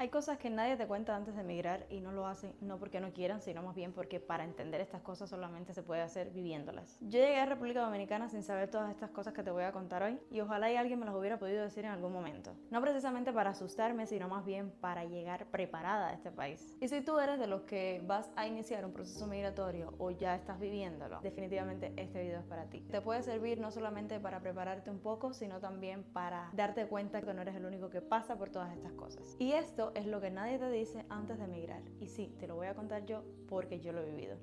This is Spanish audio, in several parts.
Hay cosas que nadie te cuenta antes de emigrar y no lo hacen no porque no quieran, sino más bien porque para entender estas cosas solamente se puede hacer viviéndolas. Yo llegué a República Dominicana sin saber todas estas cosas que te voy a contar hoy y ojalá y alguien me las hubiera podido decir en algún momento. No precisamente para asustarme, sino más bien para llegar preparada a este país. Y si tú eres de los que vas a iniciar un proceso migratorio o ya estás viviéndolo, definitivamente este video es para ti. Te puede servir no solamente para prepararte un poco, sino también para darte cuenta que no eres el único que pasa por todas estas cosas. Y esto es lo que nadie te dice antes de emigrar. Y sí, te lo voy a contar yo porque yo lo he vivido.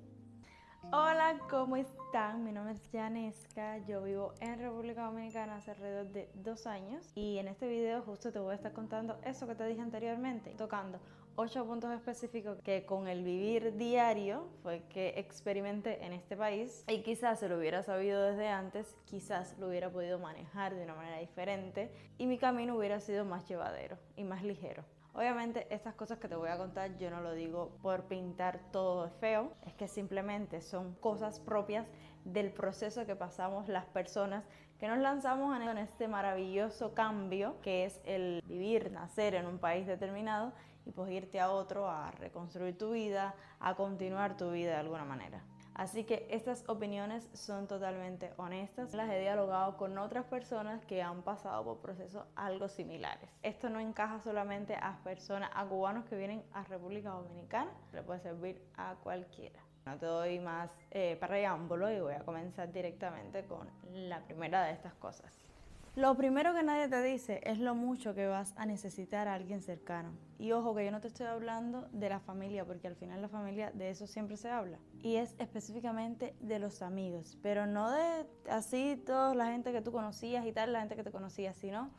Hola, ¿cómo están? Mi nombre es Yanesca, yo vivo en República Dominicana hace alrededor de 2 años y en este video justo te voy a estar contando eso que te dije anteriormente, tocando 8 puntos específicos que con el vivir diario fue que experimenté en este país y quizás se lo hubiera sabido desde antes, quizás lo hubiera podido manejar de una manera diferente y mi camino hubiera sido más llevadero y más ligero. Obviamente estas cosas que te voy a contar yo no lo digo por pintar todo de feo, es que simplemente son cosas propias del proceso que pasamos las personas que nos lanzamos en este maravilloso cambio que es el vivir, nacer en un país determinado y pues irte a otro a reconstruir tu vida, a continuar tu vida de alguna manera. Así que estas opiniones son totalmente honestas. Las he dialogado con otras personas que han pasado por procesos algo similares. Esto no encaja solamente a personas, a cubanos que vienen a República Dominicana, le puede servir a cualquiera. No te doy más preámbulo y voy a comenzar directamente con la primera de estas cosas. Lo primero que nadie te dice es lo mucho que vas a necesitar a alguien cercano. Y ojo que yo no te estoy hablando de la familia, porque al final la familia de eso siempre se habla. Y es específicamente de los amigos, pero no de así toda la gente que tú conocías y tal, la gente que te conocía, sino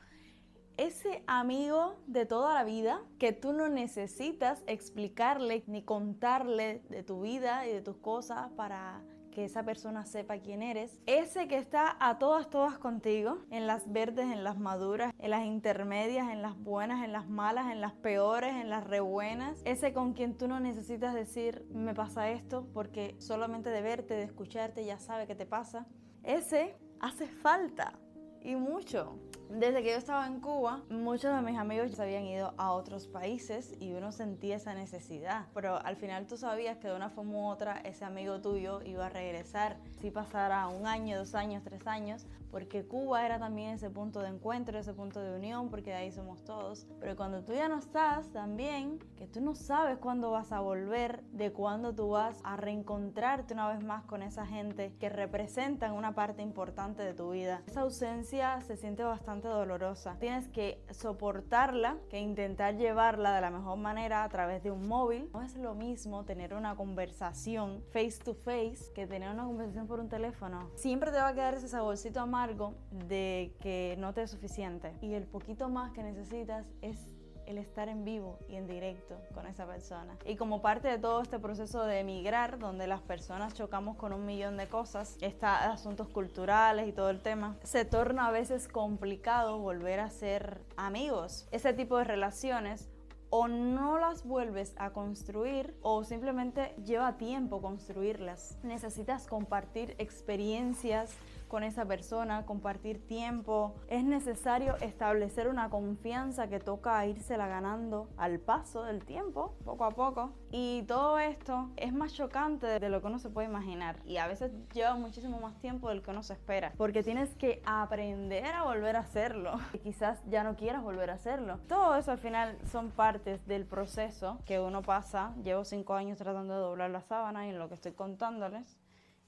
ese amigo de toda la vida que tú no necesitas explicarle ni contarle de tu vida y de tus cosas para que esa persona sepa quién eres. Ese que está a todas contigo, en las verdes, en las maduras, en las intermedias, en las buenas, en las malas, en las peores, en las re buenas. Ese con quien tú no necesitas decir me pasa esto porque solamente de verte, de escucharte ya sabe qué te pasa. Ese hace falta y mucho. Desde que yo estaba en Cuba, muchos de mis amigos se habían ido a otros países y uno sentía esa necesidad. Pero al final tú sabías que de una forma u otra ese amigo tuyo iba a regresar. Si pasara 1 año, 2 años, 3 años, porque Cuba era también ese punto de encuentro, ese punto de unión, porque de ahí somos todos. Pero cuando tú ya no estás, también, que tú no sabes cuándo vas a volver, de cuándo tú vas a reencontrarte una vez más con esa gente que representan una parte importante de tu vida. Esa ausencia se siente bastante dolorosa. Tienes que soportarla, que intentar llevarla de la mejor manera a través de un móvil. No es lo mismo tener una conversación face to face que tener una conversación por un teléfono. Siempre te va a quedar ese saborcito amargo de que no te es suficiente. Y el poquito más que necesitas es el estar en vivo y en directo con esa persona. Y como parte de todo este proceso de emigrar, donde las personas chocamos con 1.000.000 de cosas, asuntos culturales y todo el tema, se torna a veces complicado volver a ser amigos. Ese tipo de relaciones o no las vuelves a construir o simplemente lleva tiempo construirlas. Necesitas compartir experiencias con esa persona, compartir tiempo. Es necesario establecer una confianza que toca írsela ganando al paso del tiempo, poco a poco. Y todo esto es más chocante de lo que uno se puede imaginar. Y a veces lleva muchísimo más tiempo del que uno se espera. Porque tienes que aprender a volver a hacerlo. Y quizás ya no quieras volver a hacerlo. Todo eso al final son partes del proceso que uno pasa. Llevo 5 años tratando de doblar la sábana y en lo que estoy contándoles.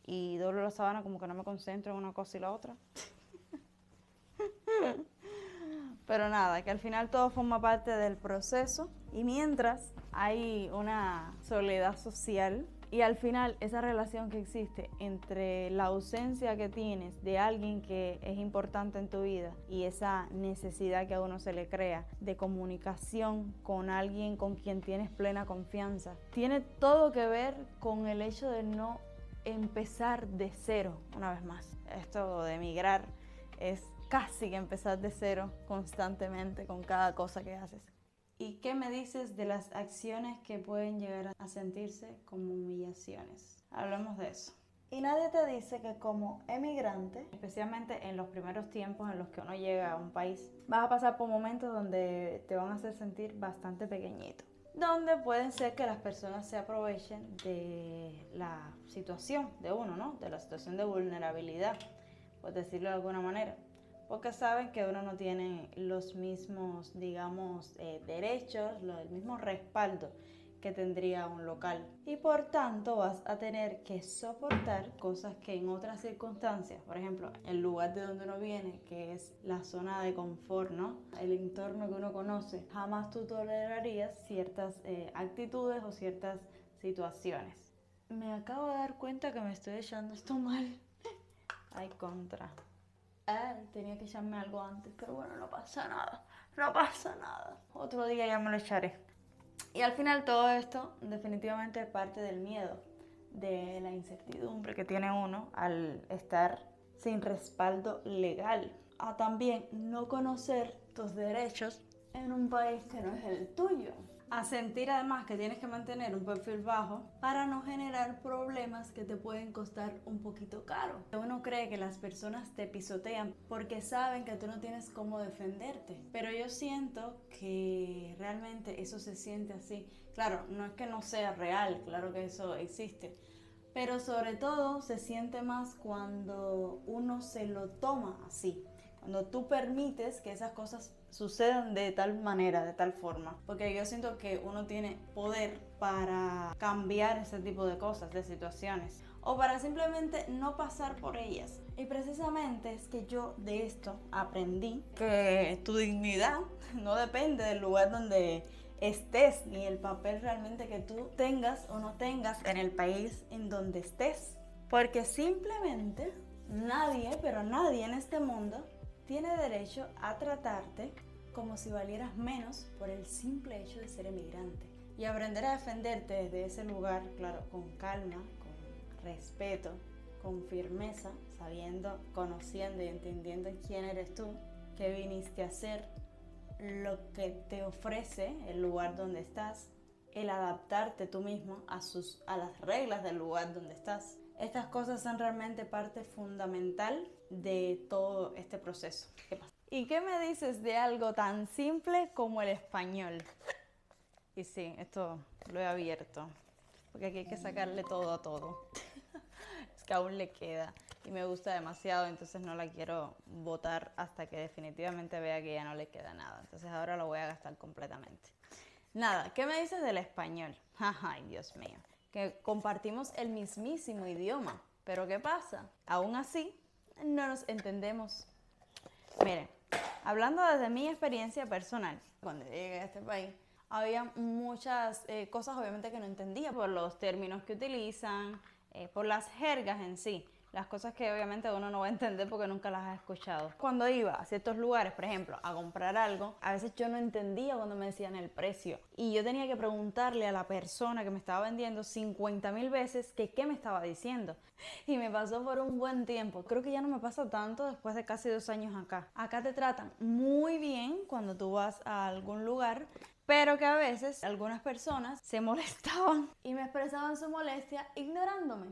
Y doblo la sábana como que no me concentro en una cosa y la otra. Pero nada, que al final todo forma parte del proceso. Y mientras hay una soledad social y al final esa relación que existe entre la ausencia que tienes de alguien que es importante en tu vida y esa necesidad que a uno se le crea de comunicación con alguien con quien tienes plena confianza, tiene todo que ver con el hecho de no empezar de cero una vez más. Esto de emigrar es casi que empezar de cero constantemente con cada cosa que haces. ¿Y qué me dices de las acciones que pueden llegar a sentirse como humillaciones? Hablemos de eso. Y nadie te dice que como emigrante, especialmente en los primeros tiempos en los que uno llega a un país, vas a pasar por momentos donde te van a hacer sentir bastante pequeñito, donde pueden ser que las personas se aprovechen de la situación de uno, ¿no? De la situación de vulnerabilidad, por decirlo de alguna manera, porque saben que uno no tiene los mismos, digamos, derechos, el mismo respaldo que tendría un local, y por tanto vas a tener que soportar cosas que en otras circunstancias, por ejemplo, el lugar de donde uno viene, que es la zona de confort, ¿no? El entorno que uno conoce, jamás tú tolerarías ciertas actitudes o ciertas situaciones. Me acabo de dar cuenta que me estoy echando esto mal. Ay, contra. Tenía que echarme algo antes, pero bueno, no pasa nada. No pasa nada. Otro día ya me lo echaré. Y al final todo esto definitivamente es parte del miedo, de la incertidumbre que tiene uno al estar sin respaldo legal. A también no conocer tus derechos en un país que no es el tuyo. A sentir además que tienes que mantener un perfil bajo para no generar problemas que te pueden costar un poquito caro. Uno cree que las personas te pisotean porque saben que tú no tienes cómo defenderte, pero yo siento que realmente eso se siente así. Claro, no es que no sea real, claro que eso existe, pero sobre todo se siente más cuando uno se lo toma así, cuando tú permites que esas cosas sucedan de tal manera, de tal forma, porque yo siento que uno tiene poder para cambiar ese tipo de cosas, de situaciones, o para simplemente no pasar por ellas. Y precisamente es que yo de esto aprendí que tu dignidad no depende del lugar donde estés, ni el papel realmente que tú tengas o no tengas en el país en donde estés, porque simplemente nadie, pero nadie en este mundo tiene derecho a tratarte como si valieras menos por el simple hecho de ser emigrante. Y aprender a defenderte desde ese lugar, claro, con calma, con respeto, con firmeza, sabiendo, conociendo y entendiendo quién eres tú, qué viniste a hacer, lo que te ofrece el lugar donde estás, el adaptarte tú mismo a las reglas del lugar donde estás. Estas cosas son realmente parte fundamental de todo este proceso. ¿Qué pasa? ¿Y qué me dices de algo tan simple como el español? Y sí, esto lo he abierto, porque aquí hay que sacarle todo a todo. Es que aún le queda y me gusta demasiado, entonces no la quiero botar hasta que definitivamente vea que ya no le queda nada. Entonces ahora lo voy a gastar completamente. Nada, ¿qué me dices del español? Ay, Dios mío, que compartimos el mismísimo idioma, pero ¿qué pasa? Aún así, no nos entendemos. Miren, hablando desde mi experiencia personal, cuando llegué a este país, había muchas cosas obviamente que no entendía por los términos que utilizan, por las jergas en sí, las cosas que obviamente uno no va a entender porque nunca las ha escuchado. Cuando iba a ciertos lugares, por ejemplo, a comprar algo, a veces yo no entendía cuando me decían el precio y yo tenía que preguntarle a la persona que me estaba vendiendo 50.000 veces que qué me estaba diciendo. Y me pasó por un buen tiempo. Creo que ya no me pasa tanto después de casi 2 años acá. Acá te tratan muy bien cuando tú vas a algún lugar, pero que a veces algunas personas se molestaban y me expresaban su molestia ignorándome.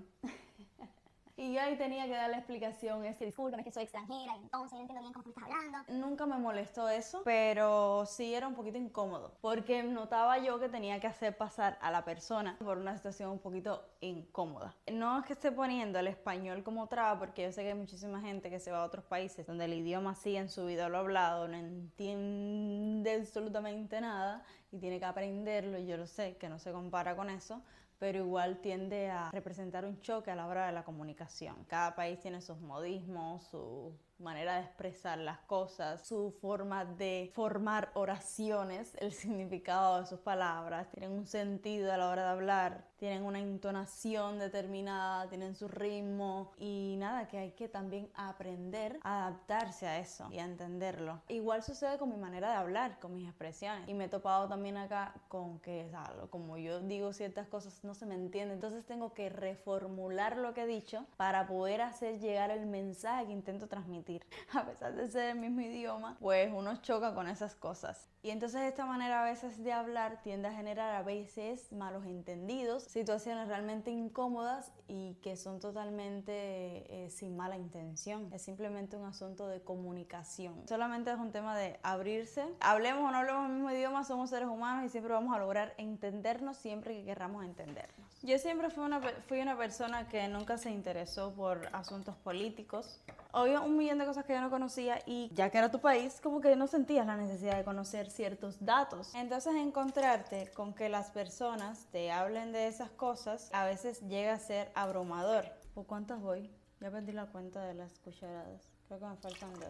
Y yo ahí tenía que dar la explicación, es que discúlpame, es que soy extranjera y entonces no entiendo bien cómo tú estás hablando. Nunca me molestó eso, pero sí era un poquito incómodo, porque notaba yo que tenía que hacer pasar a la persona por una situación un poquito incómoda. No es que esté poniendo el español como traba, porque yo sé que hay muchísima gente que se va a otros países donde el idioma sigue en su vida lo hablado, no entiende absolutamente nada y tiene que aprenderlo, y yo lo sé, que no se compara con eso, pero igual tiende a representar un choque a la hora de la comunicación. Cada país tiene sus modismos, su manera de expresar las cosas, su forma de formar oraciones, el significado de sus palabras, tienen un sentido a la hora de hablar, tienen una entonación determinada, tienen su ritmo y nada, que hay que también aprender a adaptarse a eso y a entenderlo. Igual sucede con mi manera de hablar, con mis expresiones, y me he topado también acá con que, ¿sabes? Como yo digo ciertas cosas no se me entiende, entonces tengo que reformular lo que he dicho para poder hacer llegar el mensaje que intento transmitir. sentir. A pesar de ser el mismo idioma, pues uno choca con esas cosas. Y entonces esta manera a veces de hablar tiende a generar a veces malos entendidos, situaciones realmente incómodas y que son totalmente sin mala intención. Es simplemente un asunto de comunicación. Solamente es un tema de abrirse. Hablemos o no hablemos el mismo idioma, somos seres humanos y siempre vamos a lograr entendernos siempre que querramos entendernos. Yo siempre fui una persona que nunca se interesó por asuntos políticos. Había un millón de cosas que yo no conocía y ya que era tu país, como que no sentías la necesidad de conocer ciertos datos. Entonces encontrarte con que las personas te hablen de esas cosas a veces llega a ser abrumador. ¿Por cuántas voy? Ya perdí la cuenta de las cucharadas. Creo que me faltan 2.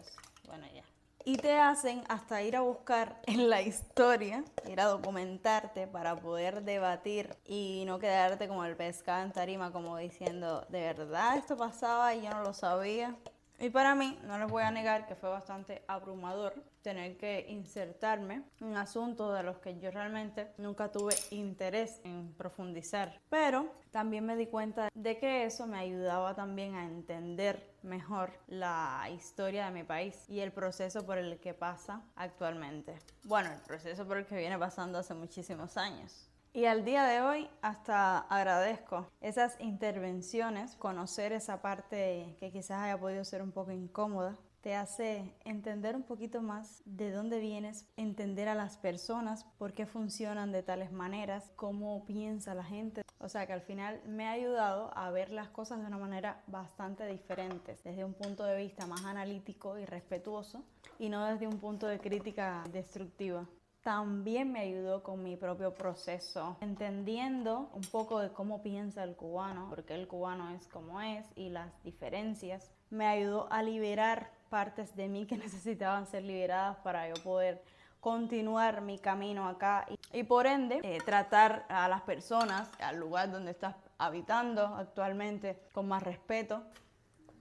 Bueno, ya. Y te hacen hasta ir a buscar en la historia, ir a documentarte para poder debatir y no quedarte como el pescado en tarima, como diciendo, ¿de verdad esto pasaba y yo no lo sabía? Y para mí, no les voy a negar que fue bastante abrumador tener que insertarme en asuntos de los que yo realmente nunca tuve interés en profundizar. Pero también me di cuenta de que eso me ayudaba también a entender mejor la historia de mi país y el proceso por el que pasa actualmente. Bueno, el proceso por el que viene pasando hace muchísimos años. Y al día de hoy hasta agradezco esas intervenciones, conocer esa parte que quizás haya podido ser un poco incómoda. Te hace entender un poquito más de dónde vienes, entender a las personas, por qué funcionan de tales maneras, cómo piensa la gente. O sea que al final me ha ayudado a ver las cosas de una manera bastante diferente, desde un punto de vista más analítico y respetuoso y no desde un punto de crítica destructiva. También me ayudó con mi propio proceso, entendiendo un poco de cómo piensa el cubano, por qué el cubano es como es y las diferencias. Me ayudó a liberar partes de mí que necesitaban ser liberadas para yo poder continuar mi camino acá y por ende tratar a las personas, al lugar donde estás habitando actualmente, con más respeto.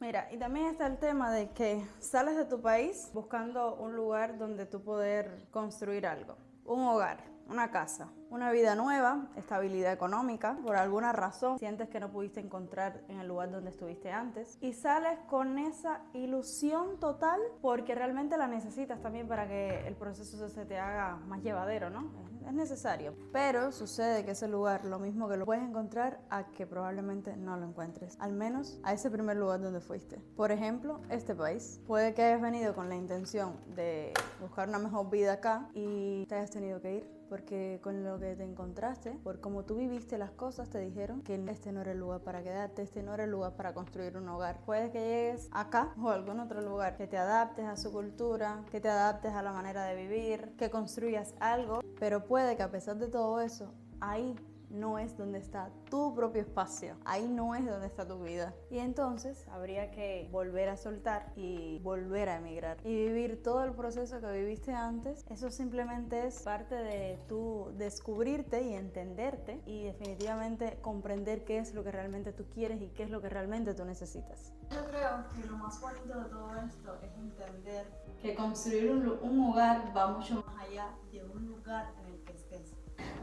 Mira, y también está el tema de que sales de tu país buscando un lugar donde tú poder construir algo, un hogar, una casa, una vida nueva, estabilidad económica. Por alguna razón sientes que no pudiste encontrar en el lugar donde estuviste antes y sales con esa ilusión total porque realmente la necesitas también para que el proceso se te haga más llevadero, ¿no? Es necesario. Pero sucede que ese lugar, lo mismo que lo puedes encontrar, a que probablemente no lo encuentres. Al menos a ese primer lugar donde fuiste. Por ejemplo, este país. Puede que hayas venido con la intención de buscar una mejor vida acá y te hayas tenido que ir. Porque con lo que te encontraste, por cómo tú viviste las cosas, te dijeron que este no era el lugar para quedarte, este no era el lugar para construir un hogar. Puede que llegues acá o a algún otro lugar, que te adaptes a su cultura, que te adaptes a la manera de vivir, que construyas algo, pero puede que a pesar de todo eso, ahí no es donde está tu propio espacio, ahí no es donde está tu vida. Y entonces habría que volver a soltar y volver a emigrar y vivir todo el proceso que viviste antes. Eso simplemente es parte de tu descubrirte y entenderte y definitivamente comprender qué es lo que realmente tú quieres y qué es lo que realmente tú necesitas. Yo creo que lo más bonito de todo esto es entender que construir un hogar va mucho más allá de un lugar en el que estés,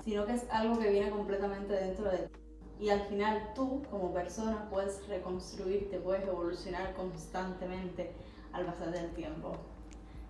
sino que es algo que viene completamente dentro de ti. Y al final tú, como persona, puedes reconstruirte, puedes evolucionar constantemente al pasar del tiempo.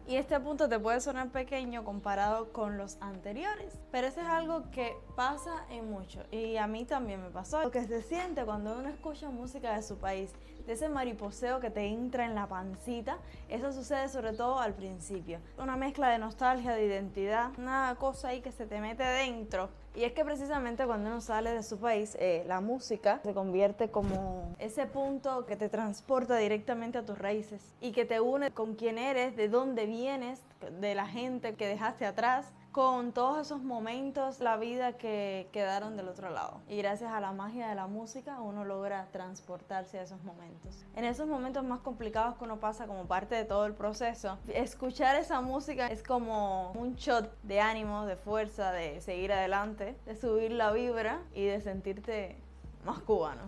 Y este punto te puede sonar pequeño comparado con los anteriores, pero eso es algo que pasa en mucho y a mí también me pasó. Lo que se siente cuando uno escucha música de su país, de ese mariposeo que te entra en la pancita, eso sucede sobre todo al principio. Una mezcla de nostalgia, de identidad, una cosa ahí que se te mete dentro. Y es que precisamente cuando uno sale de su país, la música se convierte como ese punto que te transporta directamente a tus raíces y que te une con quién eres, de dónde vienes, de la gente que dejaste atrás, con todos esos momentos, la vida que quedaron del otro lado. Y gracias a la magia de la música uno logra transportarse a esos momentos. En esos momentos más complicados que uno pasa como parte de todo el proceso, escuchar esa música es como un shot de ánimo, de fuerza, de seguir adelante, de subir la vibra y de sentirte más cubano.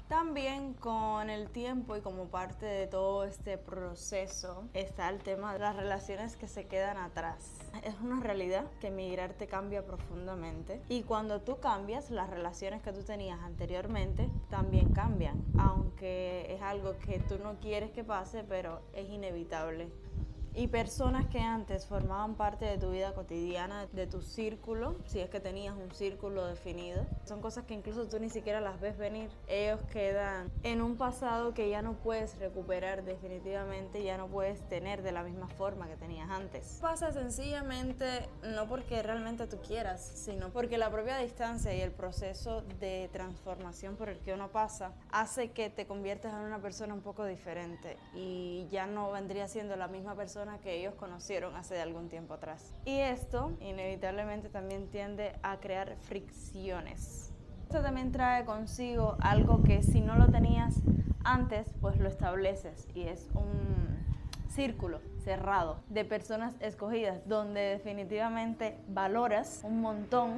También con el tiempo y como parte de todo este proceso está el tema de las relaciones que se quedan atrás. Es una realidad que emigrar te cambia profundamente y cuando tú cambias, las relaciones que tú tenías anteriormente también cambian, aunque es algo que tú no quieres que pase, pero es inevitable. Y personas que antes formaban parte de tu vida cotidiana, de tu círculo, si es que tenías un círculo definido, son cosas que incluso tú ni siquiera las ves venir. Ellos quedan en un pasado que ya no puedes recuperar definitivamente, ya no puedes tener de la misma forma que tenías antes. Pasa sencillamente no porque realmente tú quieras, sino porque la propia distancia y el proceso de transformación por el que uno pasa hace que te conviertas en una persona un poco diferente y ya no vendría siendo la misma persona que ellos conocieron hace algún tiempo atrás. Y esto inevitablemente también tiende a crear fricciones. Esto también trae consigo algo que si no lo tenías antes, pues lo estableces y es un círculo cerrado de personas escogidas donde definitivamente valoras un montón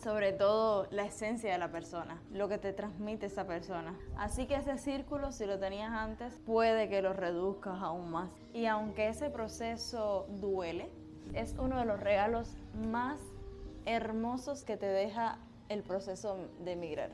sobre todo la esencia de la persona, lo que te transmite esa persona. Así que ese círculo, si lo tenías antes, puede que lo reduzcas aún más. Y aunque ese proceso duele, es uno de los regalos más hermosos que te deja el proceso de emigrar.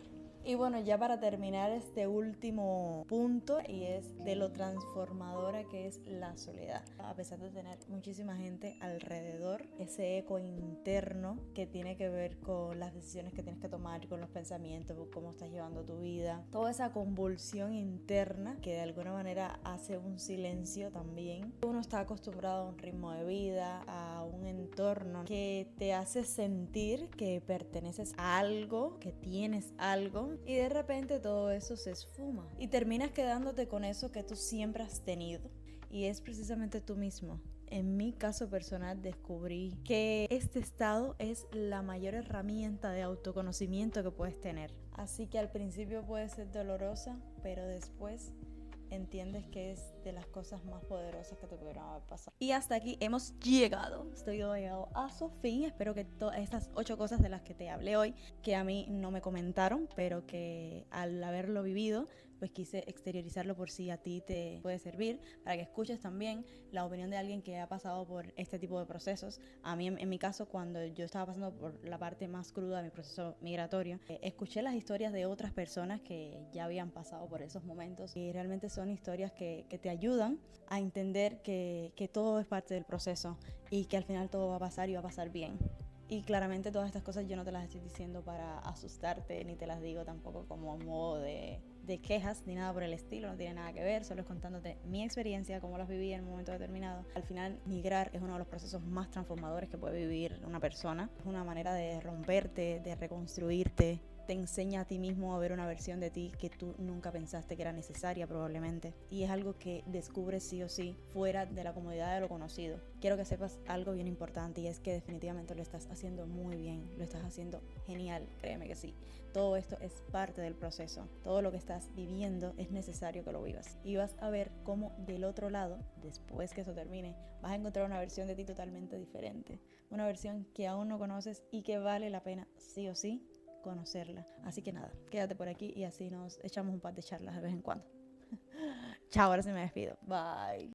Y bueno, ya para terminar este último punto, y es de lo transformadora que es la soledad. A pesar de tener muchísima gente alrededor, ese eco interno que tiene que ver con las decisiones que tienes que tomar, con los pensamientos, con cómo estás llevando tu vida, toda esa convulsión interna que de alguna manera hace un silencio también. Uno está acostumbrado a un ritmo de vida, a un entorno que te hace sentir que perteneces a algo, que tienes algo, y de repente todo eso se esfuma y terminas quedándote con eso que tú siempre has tenido y es precisamente tú mismo. En mi caso personal descubrí que este estado es la mayor herramienta de autoconocimiento que puedes tener. Así que al principio puede ser dolorosa, pero después entiendes que es de las cosas más poderosas que te pudieron haber pasado. Y hasta aquí hemos llegado. Estoy llegado a su fin. Espero que todas estas 8 cosas de las que te hablé hoy, que a mí no me comentaron, pero que al haberlo vivido, pues quise exteriorizarlo por si a ti te puede servir, para que escuches también la opinión de alguien que ha pasado por este tipo de procesos. A mí, en mi caso, cuando yo estaba pasando por la parte más cruda de mi proceso migratorio, escuché las historias de otras personas que ya habían pasado por esos momentos y realmente son historias que te ayudan a entender que todo es parte del proceso y que al final todo va a pasar y va a pasar bien. Y claramente todas estas cosas yo no te las estoy diciendo para asustarte, ni te las digo tampoco como modo de quejas, ni nada por el estilo, no tiene nada que ver, solo es contándote mi experiencia, cómo las viví en un momento determinado. Al final, migrar es uno de los procesos más transformadores que puede vivir una persona. Es una manera de romperte, de reconstruirte, te enseña a ti mismo a ver una versión de ti que tú nunca pensaste que era necesaria probablemente. Y es algo que descubres sí o sí fuera de la comodidad de lo conocido. Quiero que sepas algo bien importante y es que definitivamente lo estás haciendo muy bien, lo estás haciendo genial, créeme que sí. Todo esto es parte del proceso. Todo lo que estás viviendo es necesario que lo vivas. Y vas a ver cómo del otro lado, después que eso termine, vas a encontrar una versión de ti totalmente diferente. Una versión que aún no conoces y que vale la pena sí o sí conocerla. Así que nada, quédate por aquí y así nos echamos un par de charlas de vez en cuando. Chao, ahora sí me despido. Bye.